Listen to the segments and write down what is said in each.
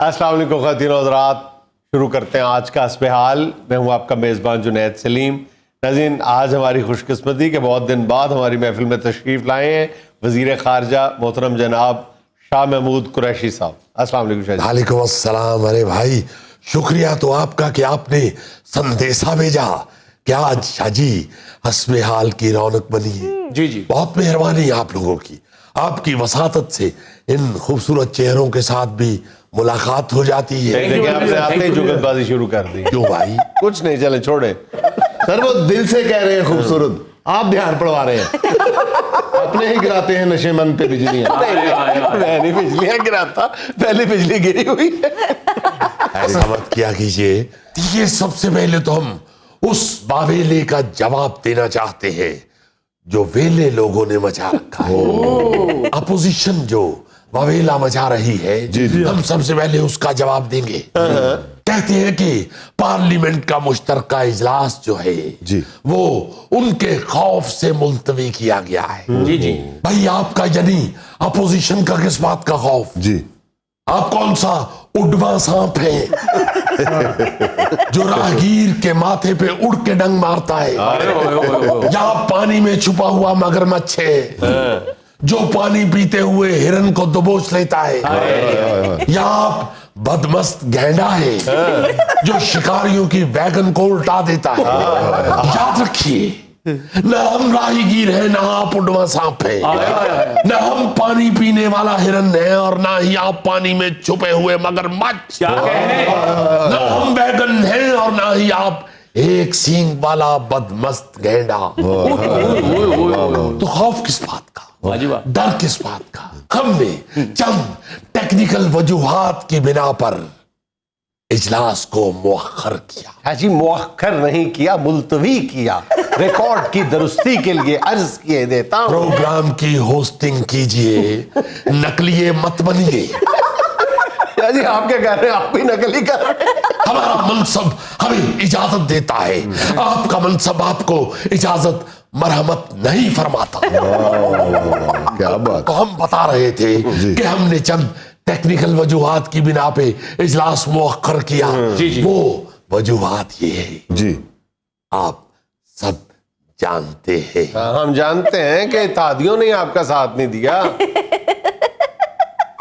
السلام علیکم خواتین و حضرات، شروع کرتے ہیں آج کا حسب حال۔ میں ہوں آپ کا میزبان جنید سلیم۔ ناظرین، آج ہماری خوش قسمتی کہ بہت دن بعد ہماری محفل میں تشریف لائے ہیں وزیر خارجہ محترم جناب شاہ محمود قریشی صاحب۔ السلام علیکم شاہ جی۔ وعلیکم السلام۔ ارے بھائی شکریہ تو آپ کا کہ آپ نے سندیسہ بھیجا کہ آج شاہ جی حسب حال کی رونق بنی ہے۔ جی جی، بہت مہربانی آپ لوگوں کی، آپ کی وساطت سے ان خوبصورت چہروں کے ساتھ بھی ملاقات ہو جاتی ہے۔ دیکھیں آپ نے آتے ہی جگت بازی شروع کر دی۔ کیوں بھائی؟ کچھ نہیں، چلیں چھوڑیں۔ سر وہ دل سے کہہ رہے ہیں خوبصورت، آپ دھیان پڑوا رہے ہیں، اپنے ہی گراتے ہیں نشے من پہ بجلیاں۔ میں نہیں بجلیاں گراتا، پہلے بجلی گری ہوئی ہے۔ ایسا مت کیا کیجئے۔ یہ سب سے پہلے تو ہم اس باویلے کا جواب دینا چاہتے ہیں جو ویلے لوگوں نے مچا رکھا ہے۔ اپوزیشن جو واویلا مچا رہی ہے، ہم سب سے پہلے اس کا جواب دیں گے۔ کہتے ہیں کہ پارلیمنٹ کا مشترکہ اجلاس جو ہے وہ ان کے خوف سے ملتوی کیا گیا ہے۔ جی جی، بھائی آپ کا یعنی اپوزیشن کا کس بات کا خوف؟ جی آپ کون سا اڈواں سانپ ہے جو راہگیر کے ماتھے پہ اڑ کے ڈنگ مارتا ہے؟ یا آپ پانی میں چھپا ہوا مگرمچھ ہے جو پانی پیتے ہوئے ہرن کو دبوچ لیتا ہے؟ یا آپ بدمست گینڈا ہے جو شکاریوں کی ویگن کو الٹا دیتا ہے؟ یاد رکھیے، نہ ہم راہی گیر ہیں، نہ آپ اڈواں سانپ ہیں، نہ ہم پانی پینے والا ہرن ہیں، اور نہ ہی آپ پانی میں چھپے ہوئے مگرمچھ، نہ ہم ویگن ہیں اور نہ ہی آپ ایک سینگ والا بدمست گینڈا۔ تو خوف کس بات کا؟ ڈر کس بات کا؟ ہم نے چند ٹیکنیکل وجوہات کی بنا پر اجلاس کو مؤخر کیا۔ حاجی مؤخر نہیں کیا، ملتوی کیا۔ ریکارڈ کی درستی کے لیے عرض کیے دیتا ہوں۔ پروگرام کی ہوسٹنگ کیجئے، نقلیے مت بنیے۔ جی آپ کیا کہہ رہے ہیں؟ آپ بھی نقل ہی کر رہے ہیں۔ ہمارا منصب ہمیں اجازت دیتا ہے، آپ کا منصب آپ کو اجازت مرحمت نہیں فرماتا۔ کیا بات۔ تو ہم بتا رہے تھے کہ ہم نے چند ٹیکنیکل وجوہات کی بنا پہ اجلاس مؤخر کیا۔ وہ وجوہات یہ ہے، جی آپ سب جانتے ہیں۔ ہم جانتے ہیں کہ اتحادیوں نے آپ کا ساتھ نہیں دیا۔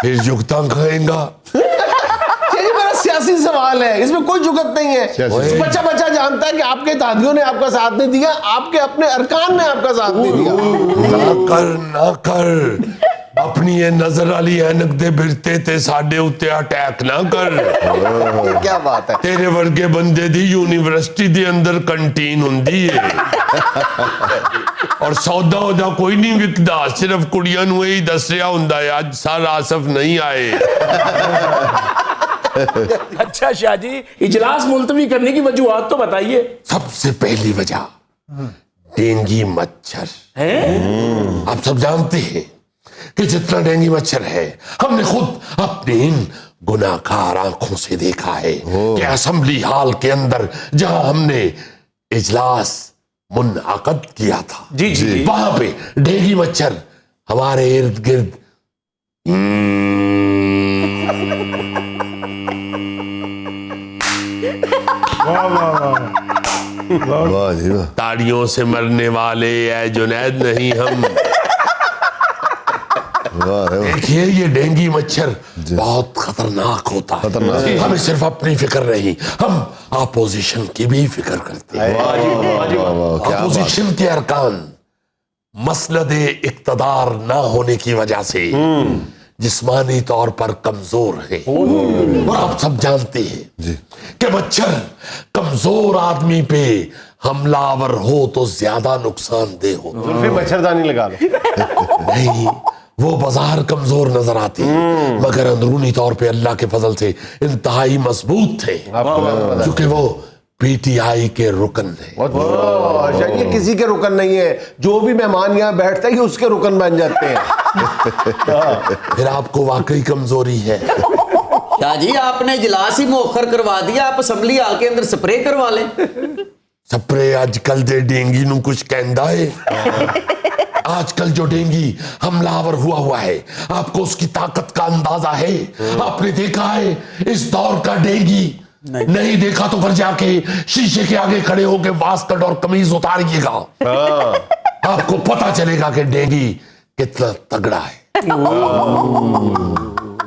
پھر جگتا کھائیں گا؟ یہ میرا سیاسی سوال ہے، اس میں کوئی جگت نہیں ہے۔ بچہ بچہ جانتا ہے کہ آپ کے اتحادیوں نے آپ کا ساتھ نہیں دیا، آپ کے اپنے ارکان نے آپ کا ساتھ نہیں دیا۔ نہ کر اپنی یہ نظر والی اینک دے بھرتے تے ساڈے اتے اٹیک نہ کر۔ کیا بات ہے؟ تیرے ورگے بندے دی یونیورسٹی دے اندر کنٹین ہوندی ہے اور سودا ہودا کوئی نہیں وکدا، صرف کڑیاں نوں ہی دس رہا ہوندا ہے اج سر آصف نہیں آئے۔ اچھا شاہ جی، اجلاس ملتوی کرنے کی وجوہات تو بتائیے۔ سب سے پہلی وجہ ڈینگی مچھر۔ آپ سب جانتے ہیں کہ جتنا ڈینگی مچھر ہے، ہم نے خود اپنے ان گناہگار آنکھوں سے دیکھا ہے کہ اسمبلی ہال کے اندر جہاں ہم نے اجلاس منعقد کیا تھا، جی وہاں پہ ڈینگی مچھر ہمارے ارد گرد واہ جی واہ۔ تاڑیوں سے مرنے والے اے جنید نہیں ہم۔ دیکھیے یہ ڈینگی مچھر بہت خطرناک ہوتا ہے۔ ہمیں صرف اپنی فکر نہیں، ہم اپوزیشن کی بھی فکر کرتے ہیں۔ اپوزیشن کے ارکان مسند اقتدار نہ ہونے کی وجہ سے جسمانی طور پر کمزور ہیں، اور آپ سب جانتے ہیں کہ مچھر کمزور آدمی پہ حملہ آور ہو تو زیادہ نقصان دہ ہوتا ہے۔ پھر مچھردانی لگا لو۔ نہیں، وہ بظاہر کمزور نظر آتے ہیں مگر اندرونی طور پہ اللہ کے فضل سے انتہائی مضبوط تھے، کیونکہ وہ پی ٹی آئی کے رکن ہے۔ یہ کسی کے رکن نہیں ہے، جو بھی مہمان یہاں بیٹھتا ہے یہ اس کے رکن بن جاتے ہیں۔ پھر آپ کو واقعی کمزوری ہے۔ شاہ جی آپ نے اجلاس ہی مؤخر کروا دیا، آپ اسمبلی ہال کے اندر سپرے کروا لیں۔ سپرے اج کل دے ڈینگی نو کچھ کہندا ہے؟ آج کل جو ڈینگی حملہ آور ہوا ہے آپ کو اس کی طاقت کا اندازہ ہے؟ آپ نے دیکھا ہے اس دور کا ڈینگی؟ نہیں دیکھا تو پھر جا کے شیشے کے آگے کھڑے ہو کے واسکٹ اور قمیض اتاریے گا، آپ کو پتا چلے گا کہ ڈینگی کتنا تگڑا ہے۔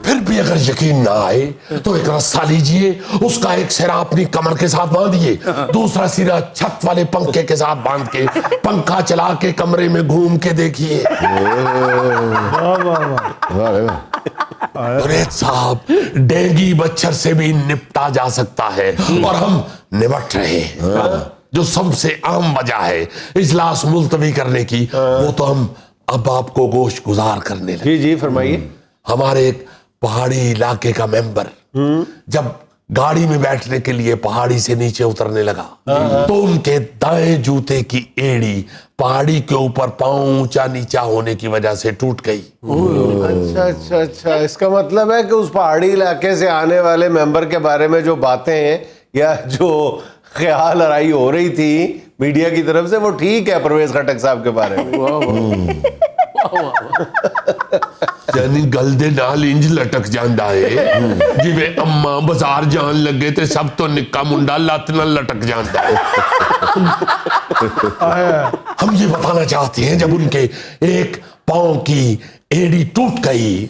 پھر بھی اگر یقین نہ آئے تو ایک رسہ لیجئے، اس کا ایک سرا اپنی کمر کے ساتھ باندھیے، دوسرا سرا چھت والے پنکھے کے ساتھ باندھ کے پنکھا چلا کے کمرے میں گھوم کے دیکھیے۔ جنید صاحب، ڈینگی مچھر سے بھی نپٹا جا سکتا ہے اور ہم نمٹ رہے ہیں۔ جو سب سے عام وجہ ہے اجلاس ملتوی کرنے کی، وہ تو ہم اب آپ کو گوش گزار کرنے لگے۔ جی فرمائیے۔ ہمارے ایک پہاڑی علاقے کا ممبر جب گاڑی میں بیٹھنے کے لیے پہاڑی سے نیچے اترنے لگا تو ان کے دائیں جوتے کی ایڑی پہاڑی کے اوپر پاؤں اونچا نیچا ہونے کی وجہ سے ٹوٹ گئی۔ اچھا، اس کا مطلب ہے کہ اس پہاڑی علاقے سے آنے والے ممبر کے بارے میں جو باتیں ہیں یا جو خیال آرائی ہو رہی تھی میڈیا کی طرف سے وہ ٹھیک ہے پرویز خٹک صاحب کے بارے میں؟ یعنی گل دے نال انج لٹک جاندا ہے جویں اماں بازار جان لگے تے سب تو نکا منڈا لت نال لٹک جاندا ہے۔ ہم یہ بتانا چاہتے ہیں جب ان کے ایک پاؤں کی ایڑی ٹوٹ گئی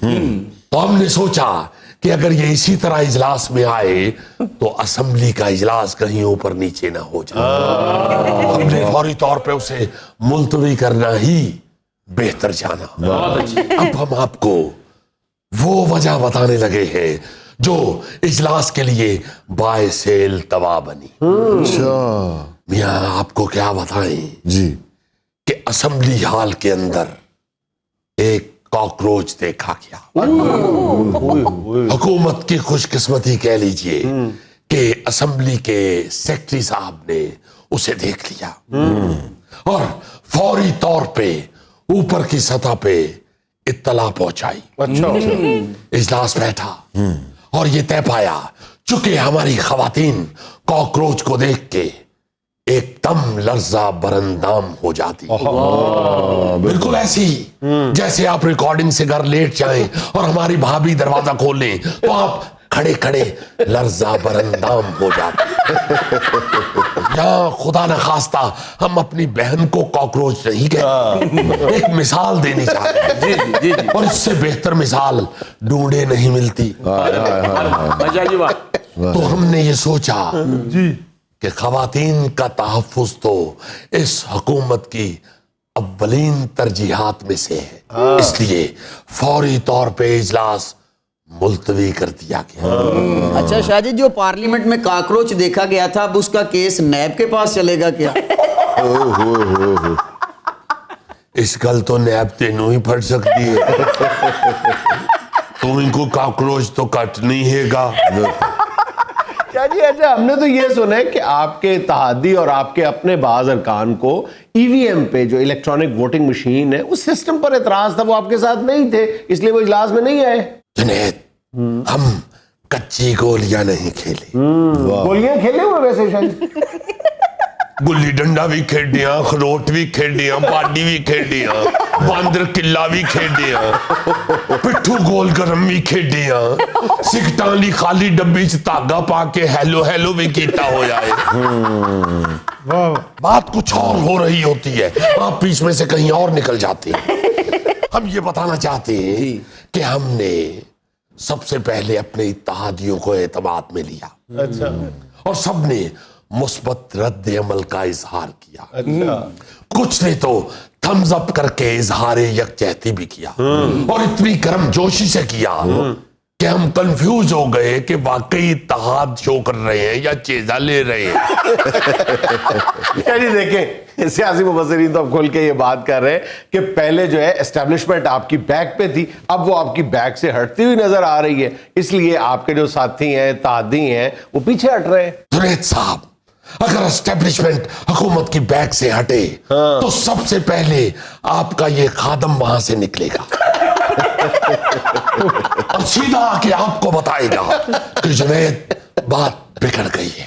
تو ہم نے سوچا کہ اگر یہ اسی طرح اجلاس میں آئے تو اسمبلی کا اجلاس کہیں اوپر نیچے نہ ہو جائے۔ ہم نے فوری طور پہ اسے ملتوی کرنا ہی بہتر جانا۔ اب ہم آپ کو وہ وجہ بتانے لگے ہیں جو اجلاس کے لیے باعث التوا بنی۔ میاں آپ کو کیا بتائیں جی کہ اسمبلی ہال کے اندر ایک کاکروچ دیکھا گیا۔ حکومت کی خوش قسمتی کہہ لیجئے کہ اسمبلی کے سیکرٹری صاحب نے اسے دیکھ لیا اور فوری طور پہ اوپر کی سطح پہ اطلاع پہنچائی۔ اجلاس بیٹھا اور یہ طے پایا چونکہ ہماری خواتین کاکروچ کو دیکھ کے ایک دم لرزہ برندام ہو جاتی، بالکل ایسی جیسے آپ ریکارڈنگ سے گھر لیٹ جائیں اور ہماری بھابھی دروازہ کھولیں تو آپ کھڑے کھڑے لرزہ برندام ہو جاتے۔ یا خدا نخواستہ ہم اپنی بہن کو کاکروچ نہیں کہتے، ایک مثال دینی چاہتے ہیں اور اس سے بہتر مثال ڈھونڈے نہیں ملتی۔ تو ہم نے یہ سوچا کہ خواتین کا تحفظ تو اس حکومت کی اولین ترجیحات میں سے ہے، اس لیے فوری طور پہ اجلاس ملتوی کر دیا گیا۔ اچھا شاہ جی، جو پارلیمنٹ میں کاکروچ دیکھا گیا تھا اب اس کا کیس نیب کے پاس چلے گا کیا؟ اس گل تو نیب تینوں ہی پھٹ سکتی ہے، تو ان کو کاکروچ تو کٹ نہیں ہے گا۔ جی اچھا، ہم نے تو یہ سنا ہے کہ آپ کے اتحادی اور آپ کے اپنے بعض ارکان کو ای وی ایم پہ جو الیکٹرانک ووٹنگ مشین ہے اس سسٹم پر اعتراض تھا، وہ آپ کے ساتھ نہیں تھے اس لیے وہ اجلاس میں نہیں آئے۔ جنید، ہم کچی گولیاں نہیں کھیلے، گولیاں کھیلے ہوئے ویسے شاید؟ گلی ڈنڈا بھی کھیڈیاں، خروٹ بھی کھیڈیاں، باڈی بھی کھیڈیاں، باندر قلعہ بھی کھیڈیاں، پٹھو گول گرم بھی کھیڈیاں، سکٹاں لی خالی ڈبی چ تاگا پا کے ہیلو ہیلو بھی کیتا ہو جائے۔ بات کچھ اور ہو رہی ہوتی ہے، آپ بیچ میں سے کہیں اور نکل جاتے ہیں۔ ہم یہ بتانا چاہتے ہیں کہ ہم نے سب سے پہلے اپنے اتحادیوں کو اعتماد میں لیا اور سب نے مثبت رد عمل کا اظہار کیا۔ کچھ نے تو تھمز اپ کر کے اظہار یکجہتی بھی کیا اور اتنی گرم جوشی سے کیا کہ ہم کنفیوز ہو گئے کہ واقعی اتحاد شو کر رہے ہیں یا چیزہ لے رہے ہیں۔ جی دیکھیں، سیاسی مبصرین تو اب کھول کے یہ بات کر رہے ہیں کہ پہلے جو ہے اسٹیبلشمنٹ آپ کی بیک پہ تھی، اب وہ آپ کی بیک سے ہٹتی ہوئی نظر آ رہی ہے، اس لیے آپ کے جو ساتھی ہیں اتحادی ہیں وہ پیچھے ہٹ رہے ہیں۔ جنید صاحب، اگر اسٹیبلشمنٹ حکومت کی بیک سے ہٹے تو سب سے پہلے آپ کا یہ خادم وہاں سے نکلے گا اور سیدھا آ کے آپ کو بتائے گا کہ جنید بات بگڑ گئی ہے۔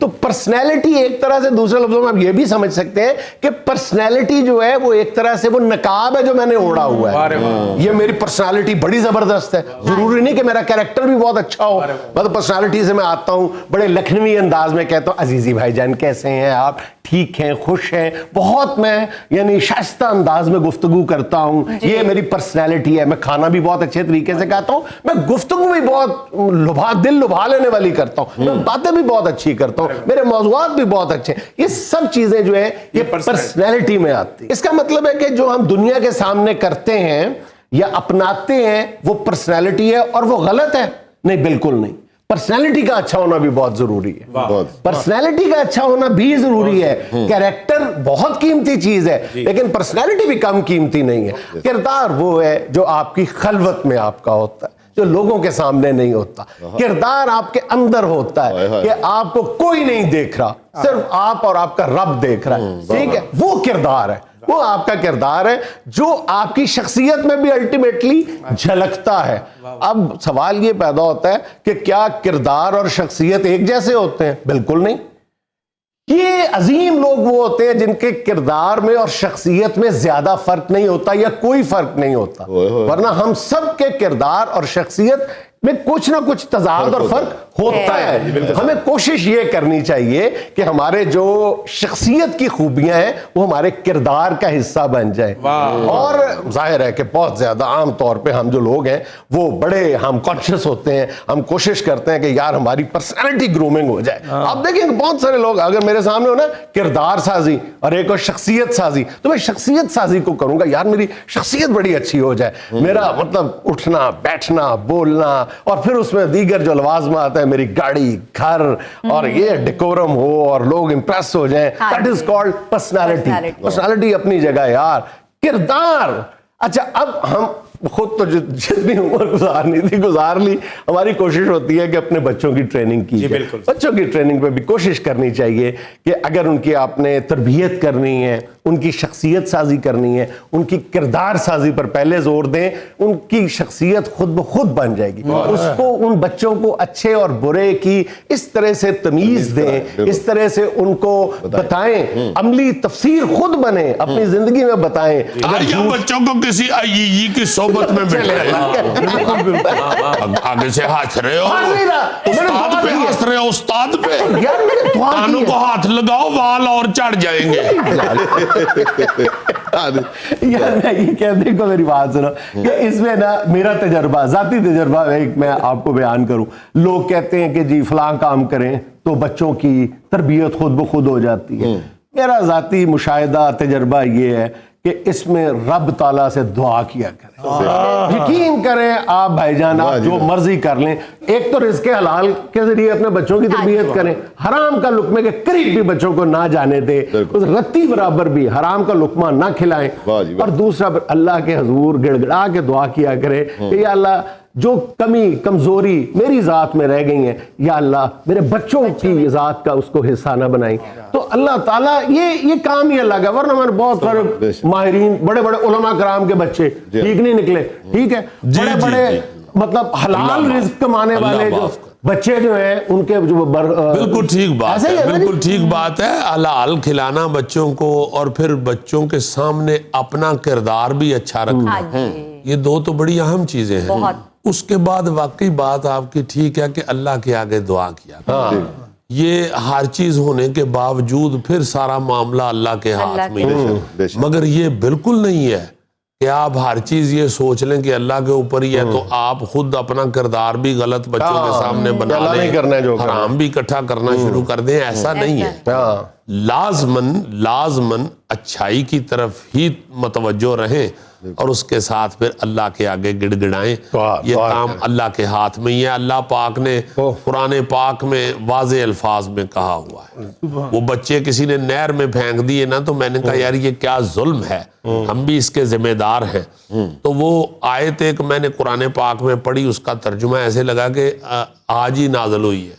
تو پرسنالٹی ایک طرح سے دوسرے لفظوں میں آپ یہ بھی سمجھ سکتے ہیں کہ پرسنالٹی جو ہے وہ ایک طرح سے وہ نقاب ہے جو میں نے اوڑا ہوا ہے. یہ میری پرسنالٹی بڑی زبردست ہے, ضروری نہیں کہ میرا کیریکٹر بھی بہت اچھا ہو. مطلب پرسنالٹی سے میں آتا ہوں بڑے لکھنوی انداز میں کہتا ہوں عزیزی بھائی جان کیسے ہیں آپ, ٹھیک ہیں, خوش ہیں, بہت میں یعنی شائستہ انداز میں گفتگو کرتا ہوں, یہ میری پرسنالٹی ہے. میں کھانا بھی بہت اچھے طریقے سے کھاتا ہوں, میں گفتگو بھی بہت دل لبھا لینے والی کرتا ہوں, میں باتیں بھی بہت اچھی کرتا ہوں, میرے موضوعات بھی بہت اچھے. یہ سب چیزیں جو ہیں یہ پرسنالٹی میں آتی. اس کا مطلب ہے کہ جو ہم دنیا کے سامنے کرتے ہیں یا اپناتے ہیں وہ پرسنالٹی ہے اور وہ غلط ہے؟ نہیں, بالکل نہیں. پرسنالٹی کا اچھا ہونا بھی بہت ضروری ہے, پرسنالٹی کا اچھا ہونا بھی ضروری ہے. کیریکٹر بہت قیمتی چیز ہے لیکن پرسنالٹی بھی کم قیمتی نہیں ہے. کردار وہ ہے جو آپ کی خلوت میں آپ کا ہوتا ہے, جو لوگوں کے سامنے نہیں ہوتا. کردار آپ کے اندر ہوتا ہے کہ آپ کو کوئی نہیں دیکھ رہا, صرف آپ اور آپ کا رب دیکھ رہا ہے. ٹھیک ہے, وہ کردار ہے, وہ آپ کا کردار ہے جو آپ کی شخصیت میں بھی الٹیمیٹلی جھلکتا ہے. اب سوال یہ پیدا ہوتا ہے کہ کیا کردار اور شخصیت ایک جیسے ہوتے ہیں؟ بالکل نہیں. یہ عظیم لوگ وہ ہوتے ہیں جن کے کردار میں اور شخصیت میں زیادہ فرق نہیں ہوتا یا کوئی فرق نہیں ہوتا, ورنہ ہم سب کے کردار اور شخصیت میں کچھ نہ کچھ تضاد اور فرق ہوتا ہے. ہمیں کوشش یہ کرنی چاہیے کہ ہمارے جو شخصیت کی خوبیاں ہیں وہ ہمارے کردار کا حصہ بن جائیں. اور ظاہر ہے کہ بہت زیادہ عام طور پہ ہم جو لوگ ہیں وہ بڑے ہم کانشیس ہوتے ہیں, ہم کوشش کرتے ہیں کہ یار ہماری پرسنالٹی گرومنگ ہو جائے. آپ دیکھیں کہ بہت سارے لوگ اگر میرے سامنے ہو نا کردار سازی اور ایک اور شخصیت سازی, تو میں شخصیت سازی کو کروں گا, یار میری شخصیت بڑی اچھی ہو جائے, میرا مطلب اٹھنا بیٹھنا بولنا اور پھر اس میں دیگر جو لوازمات ہیں, میری گاڑی گھر اور یہ ڈیکورم ہو اور لوگ امپریس ہو جائیں. That is called personality. Personality اپنی جگہ یار. کردار اچھا, اب ہم خود تو جتنی عمر گزارنی تھی گزار لی, ہماری کوشش ہوتی ہے کہ اپنے بچوں کی ٹریننگ کی جائے. بچوں کی ٹریننگ پہ بھی کوشش کرنی چاہیے کہ اگر ان کی آپ نے تربیت کرنی ہے, ان کی شخصیت سازی کرنی ہے, ان کی کردار سازی پر پہلے زور دیں, ان کی شخصیت خود بخود بن جائے گی. اس کو ان بچوں کو اچھے اور برے کی اس طرح سے تمیز دیں, اس طرح سے ان کو بتائیں, عملی تفسیر خود بنے, اپنی زندگی میں بتائیں. اگر بچوں کو کسی کی صحبت میں آگے سے ہاتھ رہے ہو, استاد پہ ہنس رہے ہو, استاد پہ کانوں کو ہاتھ لگاؤ, وال اور چڑھ جائیں گے. یار میں یہ کہنے کو میری بات سنو کہ اس میں نا میرا تجربہ, ذاتی تجربہ ایک میں آپ کو بیان کروں. لوگ کہتے ہیں کہ جی فلاں کام کریں تو بچوں کی تربیت خود بخود ہو جاتی ہے. میرا ذاتی مشاہدہ تجربہ یہ ہے کہ اس میں رب تعالیٰ سے دعا کیا کریں. یقین کریں آپ بھائی جان, آپ جو مرضی کر لیں, ایک تو رزق حلال کے ذریعے اپنے بچوں کی تربیت کریں, حرام کا لقمے کے قریب بھی بچوں کو نہ جانے دیں, رتی برابر بھی حرام کا لقمہ نہ کھلائیں. اور دوسرا اللہ کے حضور گڑ گڑا کے دعا کیا کرے کہ یا اللہ جو کمی کمزوری میری ذات میں رہ گئی ہیں, یا اللہ میرے بچوں کی ذات کا اس کو حصہ نہ بنائیں. تو اللہ تعالیٰ یہ کام ہی اللہ کا, ورنہ ہمارے بہت سارے ماہرین بڑے بڑے علماء کرام کے بچے ٹھیک نہیں نکلے. ٹھیک ہے, بڑے بڑے مطلب حلال رزق کمانے والے جو بچے جو ہیں ان کے جو بالکل ٹھیک بات ہے, بالکل ٹھیک بات ہے. حلال کھلانا بچوں کو اور پھر بچوں کے سامنے اپنا کردار بھی اچھا رکھنا, یہ دو تو بڑی اہم چیزیں ہیں. اس کے بعد واقعی بات آپ کی ٹھیک ہے کہ اللہ کے آگے دعا کیا. یہ ہر چیز ہونے کے باوجود پھر سارا معاملہ اللہ کے ہاتھ میں ہے. مگر یہ بالکل نہیں ہے کہ آپ ہر چیز یہ سوچ لیں کہ اللہ کے اوپر ہی ہے تو آپ خود اپنا کردار بھی غلط بچوں کے سامنے بنا لیں, حرام بھی اکٹھا کرنا شروع کر دیں. ایسا نہیں ہے. لازمن اچھائی کی طرف ہی متوجہ رہیں اور اس کے ساتھ پھر اللہ کے آگے گڑ گڑائیں. یہ کام اللہ کے ہاتھ میں ہی ہے. اللہ پاک نے قرآن پاک میں واضح الفاظ میں کہا ہوا ہے. وہ بچے کسی نے نہر میں پھینک دیے نا, تو میں نے کہا یار یہ کیا ظلم ہے, ہم بھی اس کے ذمہ دار ہیں. تو وہ آیت ایک میں نے قرآن پاک میں پڑھی, اس کا ترجمہ ایسے لگا کہ آج ہی نازل ہوئی ہے,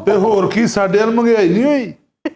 ਤੇ ਹੋਰ ਕੀ ਸਾਡੇ ਵੱਲ ਮਹਿੰਗਾਈ ਨਹੀਂ ਹੋਈ?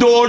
2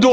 2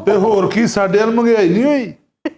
ਤੇ ਹੋਰ ਕੀ ਸਾਡੇ ਵੱਲ ਮਹਿੰਗਾਈ ਨਹੀਂ ਹੋਈ?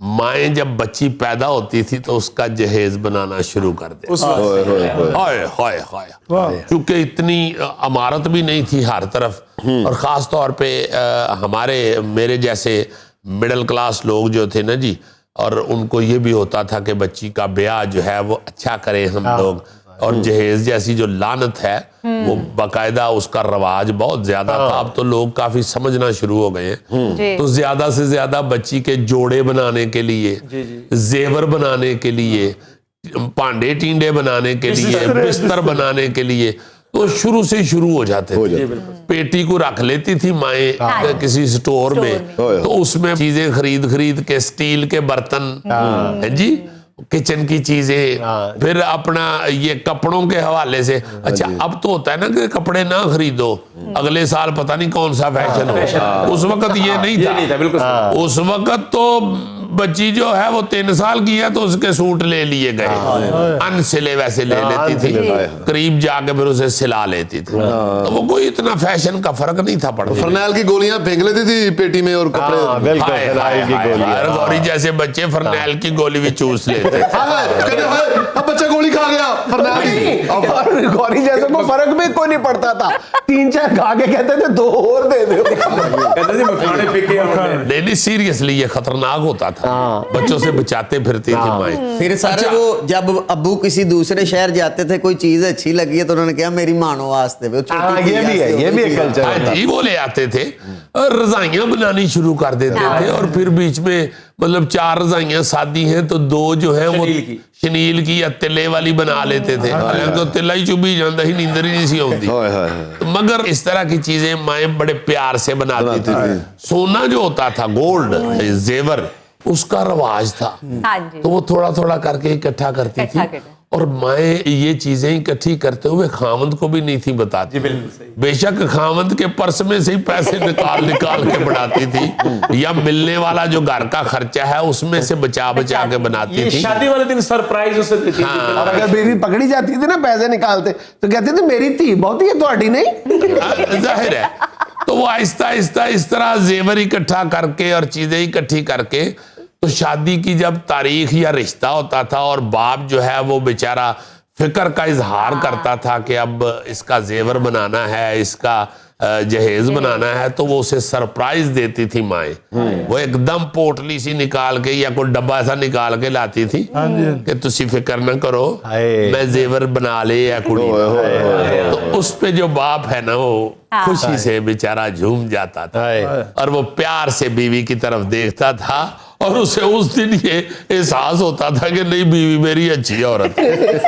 مائیں جب بچی پیدا ہوتی تھی تو اس کا جہیز بنانا شروع کر دے. ہائے ہائے ہائے. چونکہ اتنی عمارت بھی نہیں تھی ہر طرف, اور خاص طور پہ میرے جیسے مڈل کلاس لوگ جو تھے نا جی, اور ان کو یہ بھی ہوتا تھا کہ بچی کا بیاہ جو ہے وہ اچھا کریں ہم لوگ, اور جہیز جیسی جو لعنت ہے وہ باقاعدہ اس کا رواج بہت زیادہ تھا. اب تو لوگ کافی سمجھنا شروع ہو گئے ہیں, تو زیادہ سے زیادہ بچی کے جوڑے بنانے کے لیے, زیور بنانے کے لیے, پانڈے ٹینڈے بنانے کے لیے, بستر بنانے کے لیے, تو شروع سے شروع ہو جاتے تھے. پیٹی کو رکھ لیتی تھی مائیں کسی سٹور میں, تو اس میں چیزیں خرید کے, سٹیل کے برتن جی, کچن کی چیزیں, پھر اپنا یہ کپڑوں کے حوالے سے. اچھا اب تو ہوتا ہے نا کہ کپڑے نہ خریدو, اگلے سال پتہ نہیں کون سا فیشن ہو. اس وقت یہ نہیں تھا. اس وقت تو بچی جو ہے وہ 3 سال کی ہے تو اس کے سوٹ لے لیے گئے, ان سلے ویسے لے لیتی تھی, قریب جا کے پھر اسے سلا لیتی تھی. تو وہ کوئی اتنا فیشن کا فرق نہیں تھا پڑنے. فرنیل کی گولیاں پھینک لیتی تھی پیٹی میں, اور کپڑے گوری جیسے بچے فرنیل کی گولی بھی چوس لیتے. اب بچہ گولی کھا گیا فرنیل کی, گوری جیسے کو فرق بھی کوئی نہیں پڑتا تھا. 3-4 کھا کے کہتے تھے 2 اور دے دے. نہیں سیریسلی یہ خطرناک ہوتا تھا, بچوں سے بچاتے پھرتی تھی مائیں. پھر سارے وہ جب ابو کسی دوسرے شہر جاتے تھے, کوئی چیز اچھی لگی ہے تو انہوں نے کہا میری مانو واسطے. یہ بھی ہے, یہ بھی ایک کلچر ہے جی. وہ لے آتے تھے اور رضائیاں بنانی شروع کر دیتے تھے, اور پھر بیچ میں مطلب 4 رضائیاں سادی ہیں تو 2 جو ہیں وہ شنیل کی یا تلے والی بنا لیتے تھے. تو تلا ہی چوبی جاندہ ہی نیندر ہی نہیں سی ہوتی. مگر اس طرح کی چیزیں مائیں بڑے پیار سے بناتی تھی. سونا جو ہوتا تھا, گولڈ زیور, اس کا رواج تھا, تو وہ تھوڑا تھوڑا کر کے اکٹھا کرتی تھی. اور مائیں یہ چیزیں اکٹھی کرتے ہوئے خاوند کو بھی نہیں تھی بتاتی. بے شک خاوند کے پرس میں سے ہی پیسے نکال کے بناتی تھی, یا ملنے والا جو گھر کا خرچہ ہے اس میں سے بچا کے بناتی تھی. شادی والے دن سرپرائز اسے دیتی تھی. اور اگر بیوی پکڑی جاتی تھی نا پیسے نکالتے تو کہتے تھے میری تھی بہت ہی ہے, تہاڈی نہیں. ظاہر ہے. تو وہ آہستہ آہستہ اس طرح زیور اکٹھا کر کے اور چیزیں اکٹھی کر کے, تو شادی کی جب تاریخ یا رشتہ ہوتا تھا اور باپ جو ہے وہ بیچارہ فکر کا اظہار کرتا تھا کہ اب اس کا زیور بنانا ہے, اس کا جہیز بنانا ہے, تو وہ اسے سرپرائز دیتی تھی مائیں. وہ ایک دم پوٹلی سی نکال کے یا کوئی ڈبہ ایسا نکال کے لاتی تھی کہ تسی فکر نہ کرو, میں زیور بنا لے یا کڑی. تو اس پہ جو باپ ہے نا وہ خوشی سے بیچارہ جھوم جاتا تھا, اور وہ پیار سے بیوی کی طرف دیکھتا تھا, اور اسے اس دن یہ احساس ہوتا تھا کہ نہیں بیوی میری اچھی عورت ہے,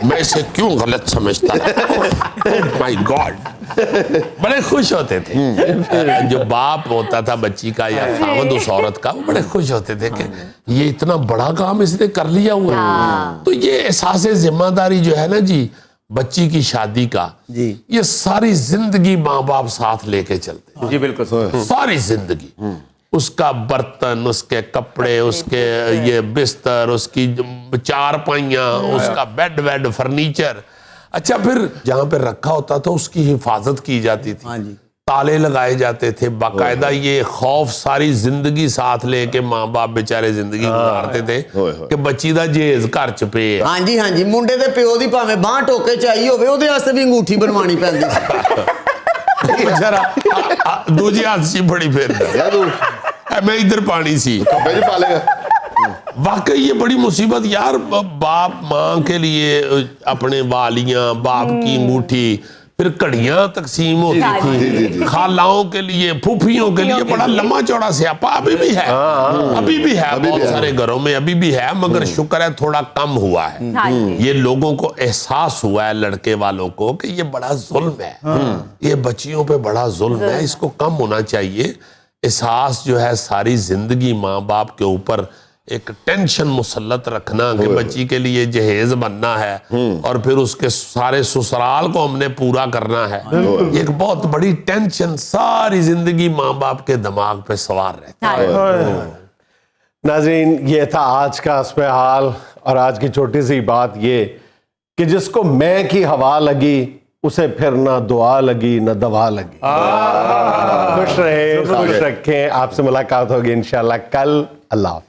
میں اسے کیوں غلط سمجھتا تھا. مائی گاڈ, بڑے خوش ہوتے تھے. جو باپ ہوتا تھا بچی کا یا خاوند اس عورت کا, وہ بڑے خوش ہوتے تھے کہ یہ اتنا بڑا کام اس نے کر لیا ہوا ہے. تو یہ احساس ذمہ داری جو ہے نا جی بچی کی شادی کا, یہ ساری زندگی ماں باپ ساتھ لے کے چلتے. جی بالکل, ساری زندگی اس کا برتن, اس کے کپڑے, اس کے یہ بستر, اس کی 4 پائیاں, اس کا بیڈ فرنیچر. اچھا پھر جہاں پہ رکھا ہوتا تھا اس کی حفاظت کی جاتی تھی, تالے لگائے جاتے تھے باقاعدہ. یہ خوف ساری زندگی ساتھ لے کے ماں باپ بیچارے زندگی گزارتے تھے کہ بچی دا جہیز گھر چ پے. ہاں جی ہاں جی, منڈے دے پیو دی بھاویں باہ ٹوکے چاہیے ہوے, اودے واسطے بھی انگوٹھی بنوانی پیندی سی. دوجی ہاتھ سی بڑی پھر میں ادھر پانی سی. واقعی یہ بڑی مصیبت یار. باپ ماں کے لیے اپنے والیاں, باپ کی انگوٹھی, پھر کڑیاں تقسیم ہوتی تھی, خالاؤں کے لیے, پھوپھیوں کے لیے, بڑا لمبا چوڑا سیاپا. ابھی بھی ہے, ابھی بھی ہے, بہت سارے گھروں میں ابھی بھی ہے, مگر شکر ہے تھوڑا کم ہوا ہے. یہ لوگوں کو احساس ہوا ہے, لڑکے والوں کو, کہ یہ بڑا ظلم ہے, یہ بچیوں پہ بڑا ظلم ہے, اس کو کم ہونا چاہیے. احساس جو ہے ساری زندگی ماں باپ کے اوپر ایک ٹینشن مسلط رکھنا کہ بچی کے لیے جہیز بننا ہے, اور پھر اس کے سارے سسرال کو ہم نے پورا کرنا ہے, ایک بہت بڑی ٹینشن ساری زندگی ماں باپ کے دماغ پہ سوار رہتا ہے. ناظرین, یہ تھا آج کا اسپہ حال, اور آج کی چھوٹی سی بات یہ کہ جس کو میں کی ہوا لگی اسے پھر نہ دعا لگی نہ دوا لگی. خوش رہے, خوش رکھیں. آپ سے ملاقات ہوگی انشاءاللہ کل. اللہ حافظ.